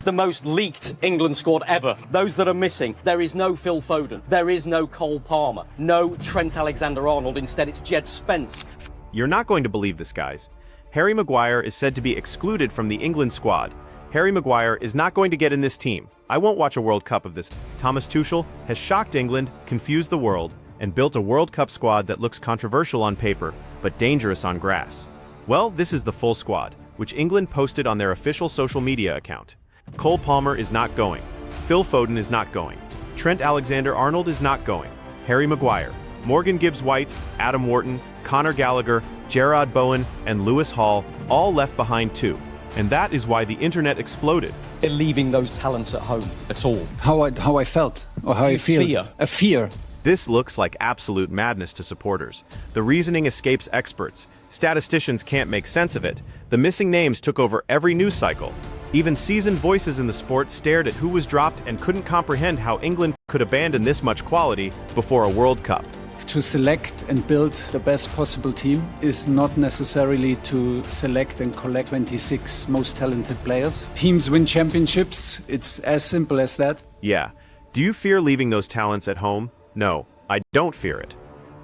the most leaked England squad ever. Those that are missing, there is no Phil Foden, there is no Cole Palmer, no Trent Alexander-Arnold, instead it's Jed Spence. You're not going to believe this, guys. Harry Maguire is said to be excluded from the England squad. Harry Maguire is not going to get in this team. I won't watch a World Cup of this. Thomas Tuchel has shocked England, confused the world, and built a World Cup squad that looks controversial on paper, but dangerous on grass. Well, this is the full squad, which England posted on their official social media account. Cole Palmer is not going. Phil Foden is not going. Trent Alexander-Arnold is not going. Harry Maguire, Morgan Gibbs-White, Adam Wharton, Conor Gallagher, Jarrod Bowen, and Lewis Hall all left behind too. And that is why the internet exploded. They're leaving those talents at home at all. How I felt, or how I feel. Fear. A fear. This looks like absolute madness to supporters. The reasoning escapes experts. Statisticians can't make sense of it. The missing names took over every news cycle. Even seasoned voices in the sport stared at who was dropped and couldn't comprehend how England could abandon this much quality before a World Cup. To select and build the best possible team is not necessarily to select and collect 26 most talented players. Teams win championships. It's as simple as that. Yeah. Do you fear leaving those talents at home? No, I don't fear it.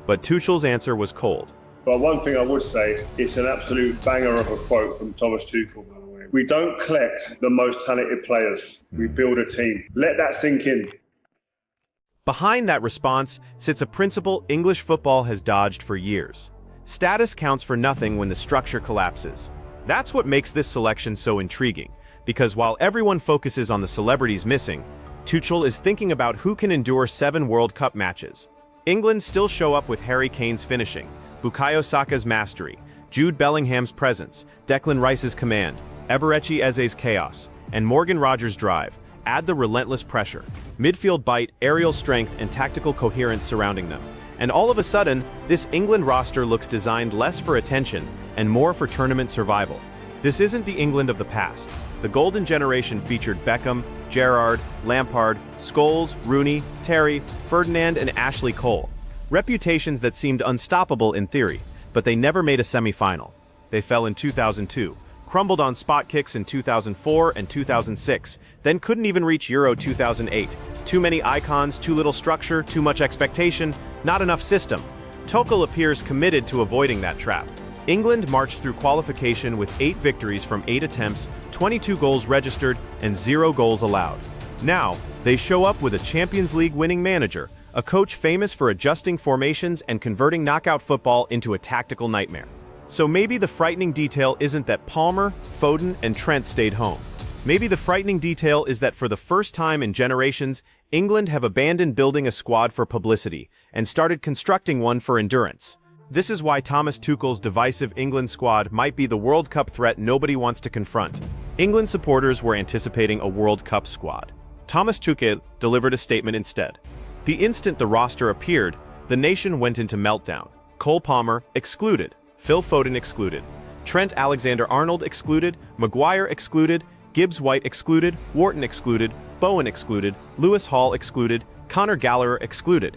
But Tuchel's answer was cold. But one thing I would say, it's an absolute banger of a quote from Thomas Tuchel, by the way. We don't collect the most talented players. We build a team. Let that sink in. Behind that response sits a principle English football has dodged for years. Status counts for nothing when the structure collapses. That's what makes this selection so intriguing, because while everyone focuses on the celebrities missing, Tuchel is thinking about who can endure 7 World Cup matches. England still show up with Harry Kane's finishing, Bukayo Saka's mastery, Jude Bellingham's presence, Declan Rice's command, Eberechi Eze's chaos, and Morgan Rogers' drive. Add the relentless pressure, midfield bite, aerial strength, and tactical coherence surrounding them. And all of a sudden, this England roster looks designed less for attention and more for tournament survival. This isn't the England of the past. The golden generation featured Beckham, Gerrard, Lampard, Scholes, Rooney, Terry, Ferdinand, and Ashley Cole. Reputations that seemed unstoppable in theory, but they never made a semi-final. They fell in 2002. Crumbled on spot kicks in 2004 and 2006, then couldn't even reach Euro 2008. Too many icons, too little structure, too much expectation, not enough system. Tuchel appears committed to avoiding that trap. England marched through qualification with 8 victories from 8 attempts, 22 goals registered, and 0 goals allowed. Now, they show up with a Champions League winning manager, a coach famous for adjusting formations and converting knockout football into a tactical nightmare. So maybe the frightening detail isn't that Palmer, Foden, and Trent stayed home. Maybe the frightening detail is that for the first time in generations, England have abandoned building a squad for publicity and started constructing one for endurance. This is why Thomas Tuchel's divisive England squad might be the World Cup threat nobody wants to confront. England supporters were anticipating a World Cup squad. Thomas Tuchel delivered a statement instead. The instant the roster appeared, the nation went into meltdown. Cole Palmer excluded. Phil Foden excluded, Trent Alexander-Arnold excluded, Maguire excluded, Gibbs-White excluded, Wharton excluded, Bowen excluded, Lewis Hall excluded, Conor Gallagher excluded.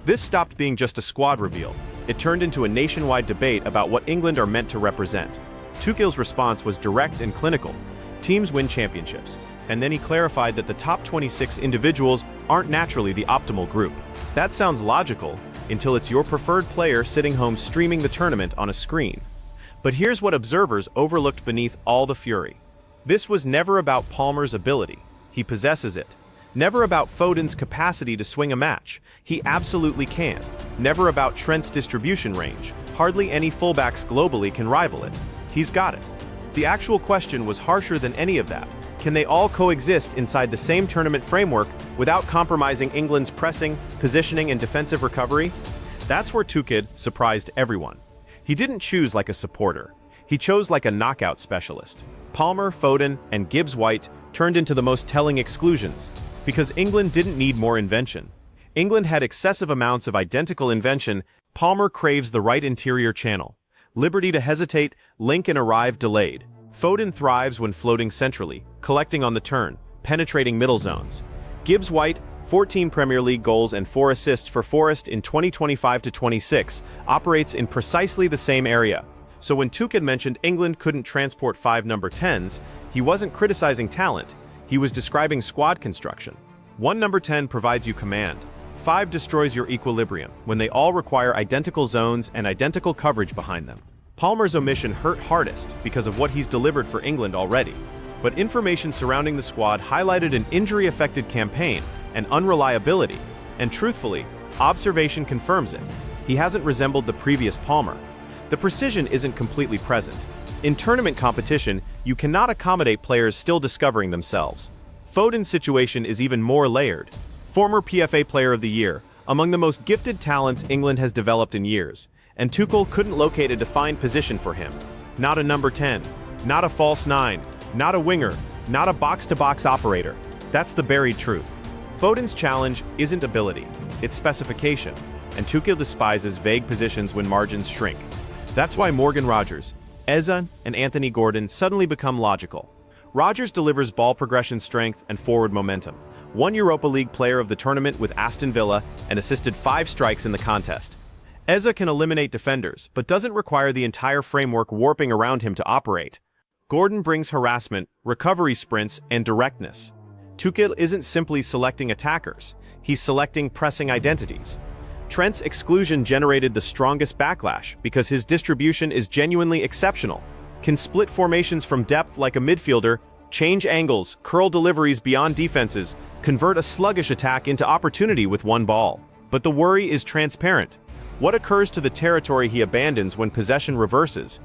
This stopped being just a squad reveal. It turned into a nationwide debate about what England are meant to represent. Tuchel's response was direct and clinical. Teams win championships. And then he clarified that the top 26 individuals aren't naturally the optimal group. That sounds logical, until it's your preferred player sitting home streaming the tournament on a screen. But here's what observers overlooked beneath all the fury. This was never about Palmer's ability. He possesses it. Never about Foden's capacity to swing a match. He absolutely can. Never about Trent's distribution range. Hardly any fullbacks globally can rival it. He's got it. The actual question was harsher than any of that. Can they all coexist inside the same tournament framework without compromising England's pressing, positioning, and defensive recovery? That's where Tuchel surprised everyone. He didn't choose like a supporter. He chose like a knockout specialist. Palmer, Foden, and Gibbs-White turned into the most telling exclusions, because England didn't need more invention. England had excessive amounts of identical invention. Palmer craves the right interior channel. Liberty to hesitate, link and arrive delayed. Foden thrives when floating centrally, collecting on the turn, penetrating middle zones. Gibbs-White, 14 Premier League goals and 4 assists for Forest in 2025-26, operates in precisely the same area. So when Tuchel mentioned England couldn't transport 5 number 10s, he wasn't criticizing talent. He was describing squad construction. 1 number 10 provides you command. 5 destroys your equilibrium when they all require identical zones and identical coverage behind them. Palmer's omission hurt hardest because of what he's delivered for England already. But information surrounding the squad highlighted an injury-affected campaign and unreliability, and truthfully, observation confirms it. He hasn't resembled the previous Palmer. The precision isn't completely present. In tournament competition, you cannot accommodate players still discovering themselves. Foden's situation is even more layered. Former PFA Player of the Year, among the most gifted talents England has developed in years, and Tuchel couldn't locate a defined position for him. Not a number 10, not a false 9, not a winger, not a box-to-box operator. That's the buried truth. Foden's challenge isn't ability, it's specification, and Tuchel despises vague positions when margins shrink. That's why Morgan Rogers, Eze, and Anthony Gordon suddenly become logical. Rogers delivers ball progression strength and forward momentum. 1 Europa League player of the tournament with Aston Villa and assisted 5 strikes in the contest. Eze can eliminate defenders, but doesn't require the entire framework warping around him to operate. Gordon brings harassment, recovery sprints, and directness. Tuchel isn't simply selecting attackers, he's selecting pressing identities. Trent's exclusion generated the strongest backlash because his distribution is genuinely exceptional. Can split formations from depth like a midfielder, change angles, curl deliveries beyond defenses, convert a sluggish attack into opportunity with 1 ball. But the worry is transparent. What occurs to the territory he abandons when possession reverses?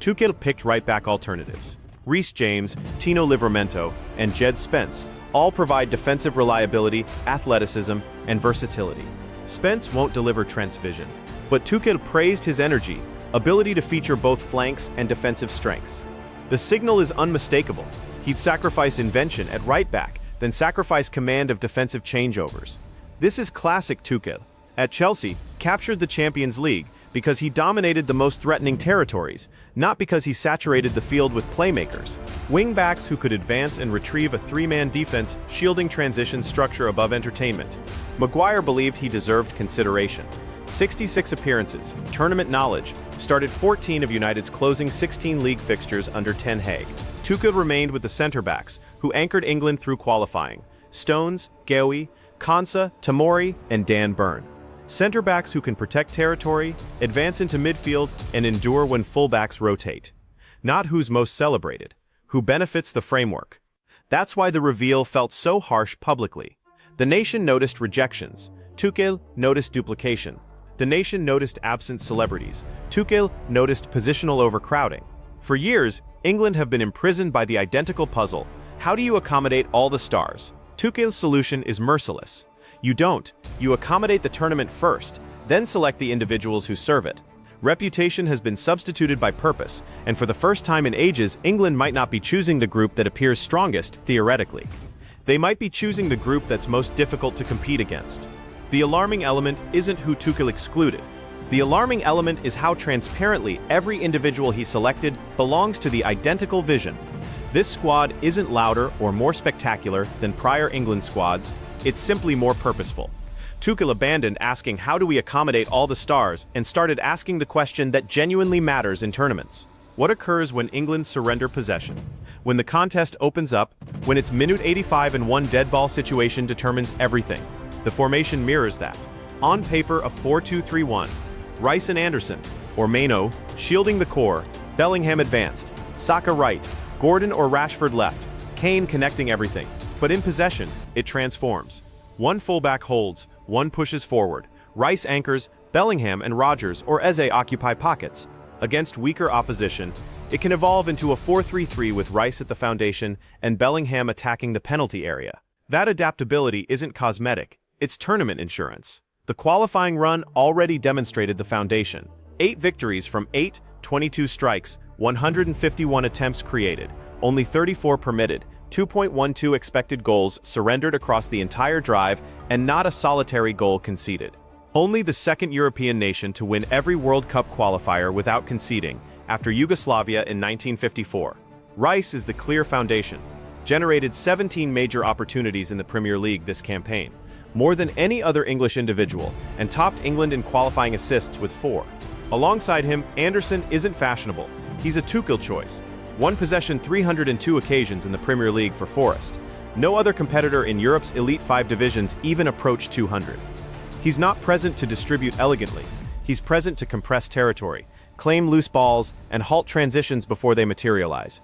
Tuchel picked right-back alternatives. Reece James, Tino Livramento, and Jed Spence all provide defensive reliability, athleticism, and versatility. Spence won't deliver Trent's vision, but Tuchel praised his energy, ability to feature both flanks and defensive strengths. The signal is unmistakable. He'd sacrifice invention at right-back, then sacrifice command of defensive changeovers. This is classic Tuchel. At Chelsea, captured the Champions League because he dominated the most threatening territories, not because he saturated the field with playmakers. Wing-backs who could advance and retrieve a 3-man defense, shielding transition structure above entertainment. Maguire believed he deserved consideration. 66 appearances, tournament knowledge, started 14 of United's closing 16 league fixtures under Ten Hag. Tuchel remained with the centre-backs, who anchored England through qualifying. Stones, Gowey, Konsa, Tomori, and Dan Burn. Centre-backs who can protect territory, advance into midfield, and endure when fullbacks rotate. Not who's most celebrated, who benefits the framework. That's why the reveal felt so harsh publicly. The nation noticed rejections. Tuchel noticed duplication. The nation noticed absent celebrities. Tuchel noticed positional overcrowding. For years, England have been imprisoned by the identical puzzle. How do you accommodate all the stars? Tuchel's solution is merciless. You don't. You accommodate the tournament first, then select the individuals who serve it. Reputation has been substituted by purpose, and for the first time in ages, England might not be choosing the group that appears strongest, theoretically. They might be choosing the group that's most difficult to compete against. The alarming element isn't who Tuchel excluded. The alarming element is how transparently every individual he selected belongs to the identical vision. This squad isn't louder or more spectacular than prior England squads, it's simply more purposeful. Tuchel abandoned asking how do we accommodate all the stars and started asking the question that genuinely matters in tournaments. What occurs when England surrender possession? When the contest opens up, when it's minute 85 and 1 dead ball situation determines everything. The formation mirrors that. On paper, a 4-2-3-1. Rice and Anderson, or Maino, shielding the core, Bellingham advanced, Saka right, Gordon or Rashford left, Kane connecting everything. But in possession, it transforms. 1 fullback holds, 1 pushes forward. Rice anchors, Bellingham and Rogers or Eze occupy pockets. Against weaker opposition, it can evolve into a 4-3-3 with Rice at the foundation and Bellingham attacking the penalty area. That adaptability isn't cosmetic, it's tournament insurance. The qualifying run already demonstrated the foundation. 8 victories from 22 strikes, 151 attempts created, only 34 permitted, 2.12 expected goals surrendered across the entire drive, and not a solitary goal conceded. Only the second European nation to win every World Cup qualifier without conceding, after Yugoslavia in 1954. Rice is the clear foundation. Generated 17 major opportunities in the Premier League this campaign, more than any other English individual, and topped England in qualifying assists with 4. Alongside him, Anderson isn't fashionable. He's a Tuchel choice. 1 possession 302 occasions in the Premier League for Forest. No other competitor in Europe's Elite 5 divisions even approach 200. He's not present to distribute elegantly. He's present to compress territory, claim loose balls, and halt transitions before they materialize.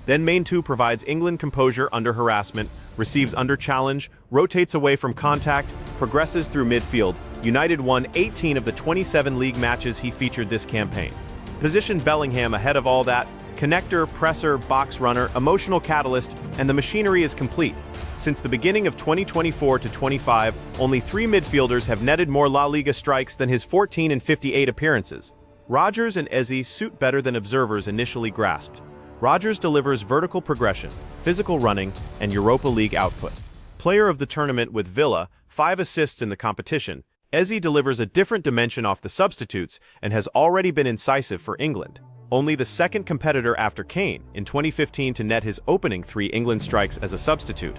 Then Main 2 provides England composure under harassment, receives under challenge, rotates away from contact, progresses through midfield. United won 18 of the 27 league matches he featured this campaign. Positioned Bellingham ahead of all that, connector, presser, box runner, emotional catalyst, and the machinery is complete. Since the beginning of 2024 to 25, only 3 midfielders have netted more La Liga strikes than his 14 in 58 appearances. Rodgers and Eze suit better than observers initially grasped. Rodgers delivers vertical progression, physical running, and Europa League output. Player of the tournament with Villa, 5 assists in the competition, Eze delivers a different dimension off the substitutes and has already been incisive for England. Only the second competitor after Kane in 2015 to net his opening 3 England strikes as a substitute.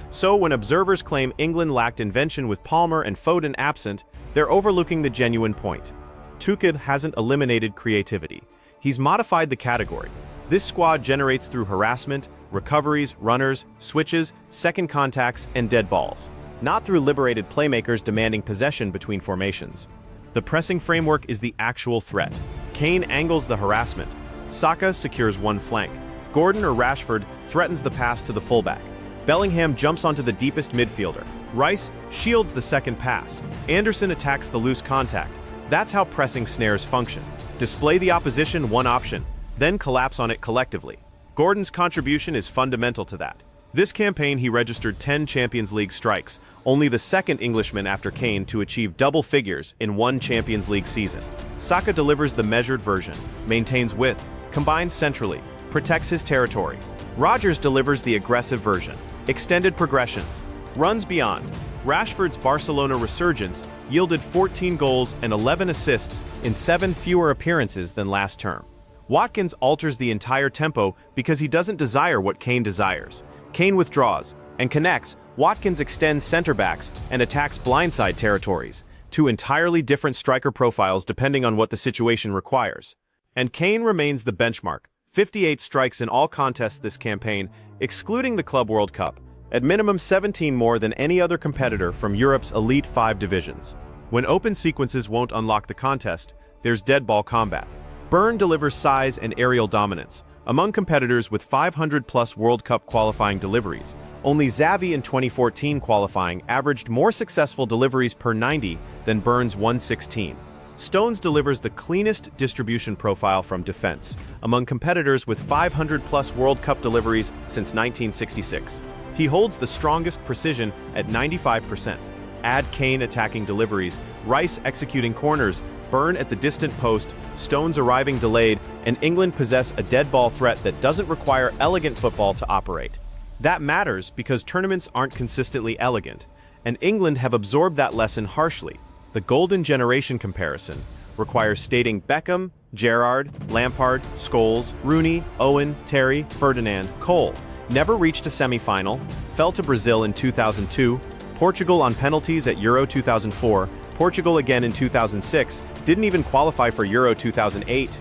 So when observers claim England lacked invention with Palmer and Foden absent, they're overlooking the genuine point. Tuchel hasn't eliminated creativity. He's modified the category. This squad generates through harassment, recoveries, runners, switches, second contacts, and dead balls, not through liberated playmakers demanding possession between formations. The pressing framework is the actual threat. Kane angles the harassment. Saka secures one flank. Gordon or Rashford threatens the pass to the fullback. Bellingham jumps onto the deepest midfielder. Rice shields the second pass. Anderson attacks the loose contact. That's how pressing snares function. Display the opposition one option, then collapse on it collectively. Gordon's contribution is fundamental to that. This campaign he registered 10 Champions League strikes, only the second Englishman after Kane to achieve double figures in one Champions League season. Saka delivers the measured version, maintains width, combines centrally, protects his territory. Rodgers delivers the aggressive version, extended progressions, runs beyond. Rashford's Barcelona resurgence yielded 14 goals and 11 assists in 7 fewer appearances than last term. Watkins alters the entire tempo because he doesn't desire what Kane desires. Kane withdraws and connects. Watkins extends center-backs and attacks blindside territories, 2 entirely different striker profiles depending on what the situation requires. And Kane remains the benchmark, 58 strikes in all contests this campaign, excluding the Club World Cup, at minimum 17 more than any other competitor from Europe's Elite 5 divisions. When open sequences won't unlock the contest, there's dead ball combat. Burn delivers size and aerial dominance. Among competitors with 500-plus World Cup qualifying deliveries, only Xavi in 2014 qualifying averaged more successful deliveries per 90 than Burn's 116. Stones delivers the cleanest distribution profile from defense, among competitors with 500-plus World Cup deliveries since 1966. He holds the strongest precision at 95%. Add Kane attacking deliveries, Rice executing corners, Burn at the distant post, Stones arriving delayed, and England possess a dead ball threat that doesn't require elegant football to operate. That matters because tournaments aren't consistently elegant, and England have absorbed that lesson harshly. The Golden Generation comparison requires stating Beckham, Gerrard, Lampard, Scholes, Rooney, Owen, Terry, Ferdinand, Cole never reached a semi-final, fell to Brazil in 2002, Portugal on penalties at Euro 2004, Portugal again in 2006, didn't even qualify for Euro 2008.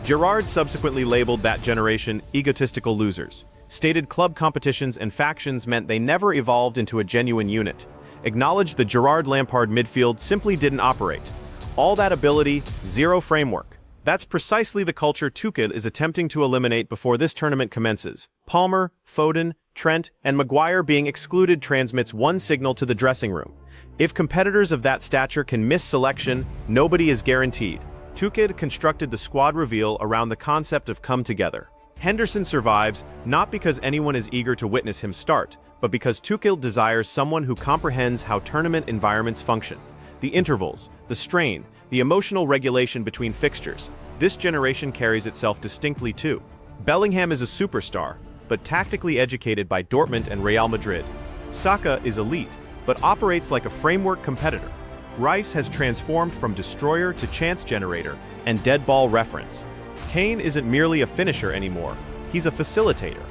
Gerrard subsequently labeled that generation egotistical losers. Stated club competitions and factions meant they never evolved into a genuine unit. Acknowledged the Gerrard-Lampard midfield simply didn't operate. All that ability, zero framework. That's precisely the culture Tuchel is attempting to eliminate before this tournament commences. Palmer, Foden, Trent, and Maguire being excluded transmits one signal to the dressing room. If competitors of that stature can miss selection, nobody is guaranteed. Tuchel constructed the squad reveal around the concept of come together. Henderson survives not because anyone is eager to witness him start, but because Tuchel desires someone who comprehends how tournament environments function. The intervals, the strain, the emotional regulation between fixtures. This generation carries itself distinctly too. Bellingham is a superstar, but tactically educated by Dortmund and Real Madrid. Saka is elite, but operates like a framework competitor. Rice has transformed from destroyer to chance generator and dead ball reference. Kane isn't merely a finisher anymore, he's a facilitator.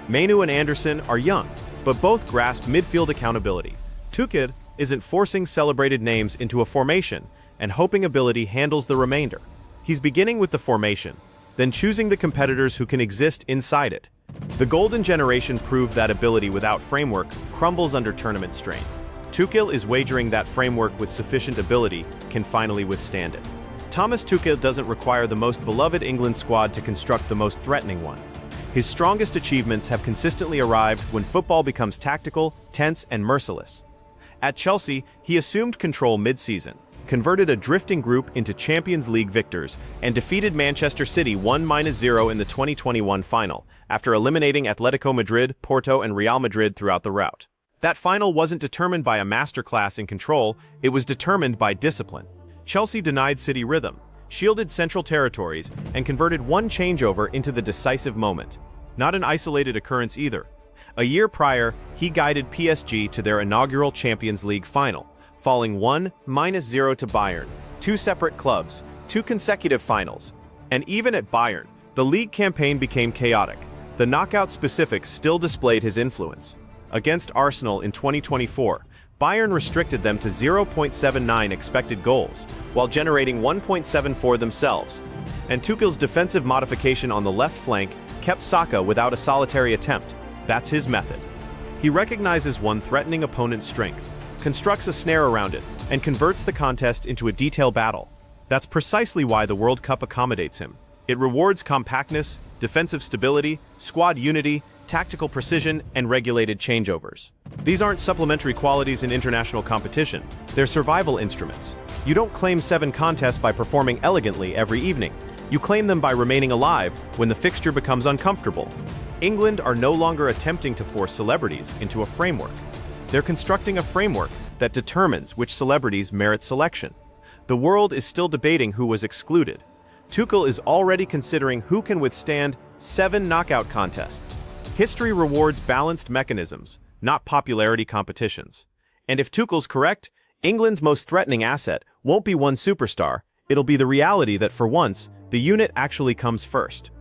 Mainu and Anderson are young, but both grasp midfield accountability. Tuchel isn't forcing celebrated names into a formation and hoping ability handles the remainder. He's beginning with the formation, then choosing the competitors who can exist inside it. The golden generation proved that ability without framework crumbles under tournament strain. Tuchel is wagering that framework with sufficient ability can finally withstand it. Thomas Tuchel doesn't require the most beloved England squad to construct the most threatening one. His strongest achievements have consistently arrived when football becomes tactical, tense, and merciless. At Chelsea, he assumed control mid-season, converted a drifting group into Champions League victors, and defeated Manchester City 1-0 in the 2021 final, after eliminating Atletico Madrid, Porto, and Real Madrid throughout the route. That final wasn't determined by a masterclass in control, it was determined by discipline. Chelsea denied City rhythm, shielded central territories, and converted one changeover into the decisive moment. Not an isolated occurrence either. A year prior, he guided PSG to their inaugural Champions League final, falling 1-0 to Bayern, two separate clubs, two consecutive finals. And even at Bayern, the league campaign became chaotic. The knockout specifics still displayed his influence. Against Arsenal in 2024, Bayern restricted them to 0.79 expected goals, while generating 1.74 themselves. And Tuchel's defensive modification on the left flank kept Saka without a solitary attempt. That's his method. He recognizes one threatening opponent's strength, constructs a snare around it, and converts the contest into a detail battle. That's precisely why the World Cup accommodates him. It rewards compactness, defensive stability, squad unity, tactical precision, and regulated changeovers. These aren't supplementary qualities in international competition, they're survival instruments. You don't claim 7 contests by performing elegantly every evening. You claim them by remaining alive when the fixture becomes uncomfortable. England are no longer attempting to force celebrities into a framework. They're constructing a framework that determines which celebrities merit selection. The world is still debating who was excluded. Tuchel is already considering who can withstand 7 knockout contests. History rewards balanced mechanisms, not popularity competitions. And if Tuchel's correct, England's most threatening asset won't be one superstar, it'll be the reality that for once, the unit actually comes first.